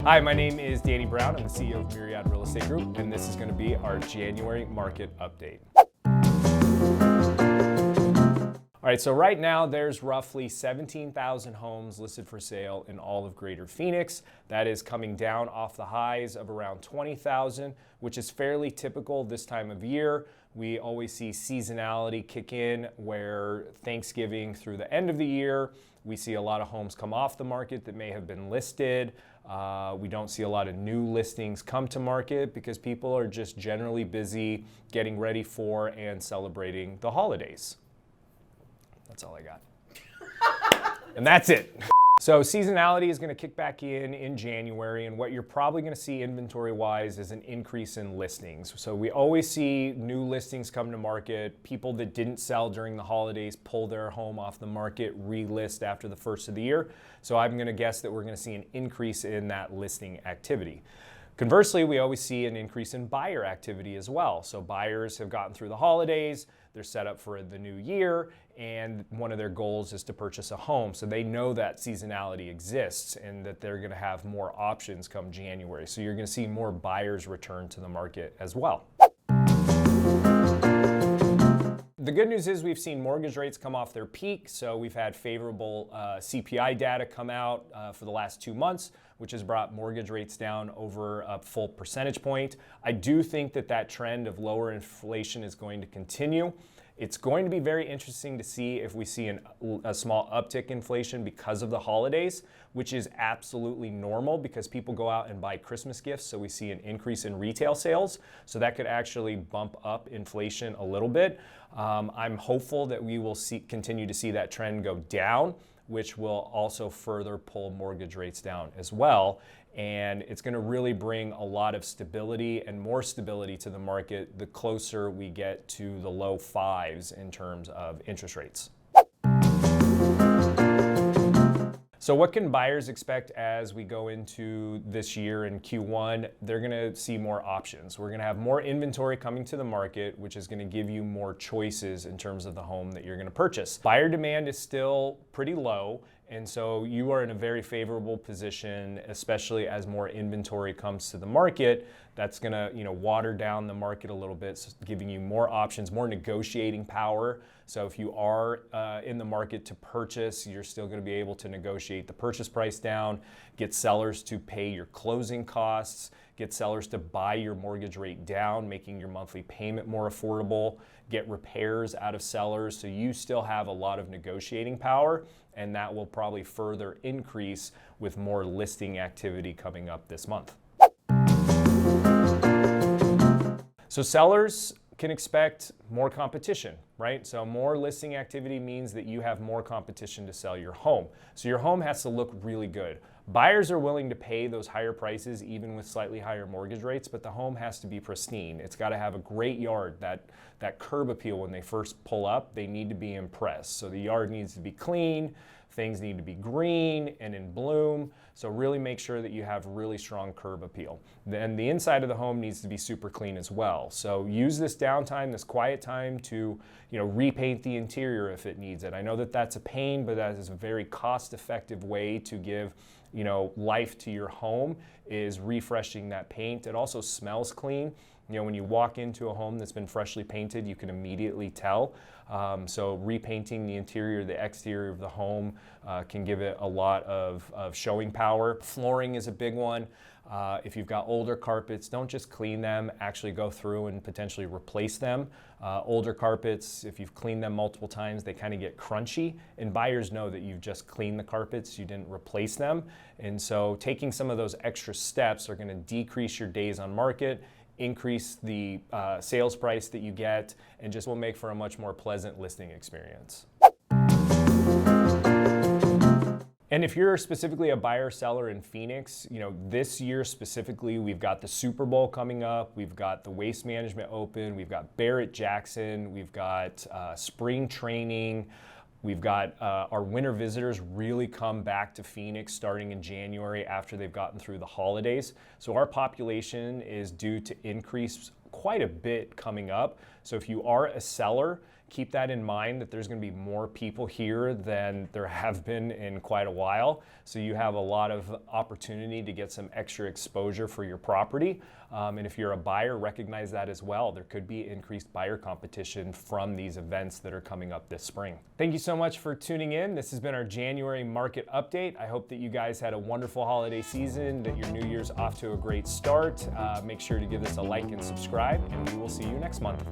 Hi, my name is Danny Brown. I'm the CEO of Myriad Real Estate Group, and this is going to be our January market update. All right, so right now there's roughly 17,000 homes listed for sale in all of Greater Phoenix. That is coming down off the highs of around 20,000, which is fairly typical this time of year. We always see seasonality kick in where Thanksgiving through the end of the year, we see a lot of homes come off the market that may have been listed. We don't see a lot of new listings come to market because people are just generally busy getting ready for and celebrating the holidays. That's all I got. And that's it. So seasonality is going to kick back in January, and what you're probably going to see inventory-wise is an increase in listings. So we always see new listings come to market. People that didn't sell during the holidays pull their home off the market, relist after the first of the year. So I'm going to guess that we're going to see an increase in that listing activity. Conversely, we always see an increase in buyer activity as well. So buyers have gotten through the holidays, they're set up for the new year, and one of their goals is to purchase a home. So they know that seasonality exists and that they're going to have more options come January. So you're going to see more buyers return to the market as well. The good news is we've seen mortgage rates come off their peak, so we've had favorable CPI data come out for the last 2 months, which has brought mortgage rates down over a full percentage point. I do think that that trend of lower inflation is going to continue. It's going to be very interesting to see if we see a small uptick in inflation because of the holidays, which is absolutely normal because people go out and buy Christmas gifts, so we see an increase in retail sales. So that could actually bump up inflation a little bit. I'm hopeful that we will continue to see that trend go down, which will also further pull mortgage rates down as well. And it's going to really bring a lot of stability and more stability to the market the closer we get to the low fives in terms of interest rates. So what can buyers expect as we go into this year in Q1? They're going to see more options. We're going to have more inventory coming to the market, which is going to give you more choices in terms of the home that you're going to purchase. Buyer demand is still pretty low, and so you are in a very favorable position, especially as more inventory comes to the market. That's going to, water down the market a little bit, so giving you more options, more negotiating power. So if you are in the market to purchase, you're still going to be able to negotiate the purchase price down, get sellers to pay your closing costs, get sellers to buy your mortgage rate down, making your monthly payment more affordable, get repairs out of sellers. So you still have a lot of negotiating power, and that will probably further increase with more listing activity coming up this month. So sellers can expect more competition, right? So more listing activity means that you have more competition to sell your home. So your home has to look really good. Buyers are willing to pay those higher prices even with slightly higher mortgage rates, but the home has to be pristine. It's got to have a great yard, that curb appeal when they first pull up, they need to be impressed. So the yard needs to be clean, things need to be green and in bloom. So really make sure that you have really strong curb appeal. Then the inside of the home needs to be super clean as well. So use this downtime, this quiet time to, repaint the interior if it needs it. I know that that's a pain, but that is a very cost-effective way to give life to your home, is refreshing that paint. It also smells clean. When you walk into a home that's been freshly painted, you can immediately tell. So repainting the interior, the exterior of the home can give it a lot of showing power. Flooring is a big one. If you've got older carpets, don't just clean them, actually go through and potentially replace them. Older carpets, if you've cleaned them multiple times, they kind of get crunchy, and buyers know that you've just cleaned the carpets, you didn't replace them. And so taking some of those extra steps are going to decrease your days on market, increase the sales price that you get, and just will make for a much more pleasant listing experience. And if you're specifically a buyer seller in Phoenix, this year specifically, we've got the Super Bowl coming up, we've got the Waste Management Open, we've got Barrett Jackson, we've got spring training, we've got our winter visitors really come back to Phoenix starting in January after they've gotten through the holidays. So our population is due to increase quite a bit coming up. So if you are a seller, keep that in mind, that there's going to be more people here than there have been in quite a while. So you have a lot of opportunity to get some extra exposure for your property. And if you're a buyer, recognize that as well. There could be increased buyer competition from these events that are coming up this spring. Thank you so much for tuning in. This has been our January market update. I hope that you guys had a wonderful holiday season, that your New Year's off to a great start. Make sure to give this a like and subscribe, and we will see you next month.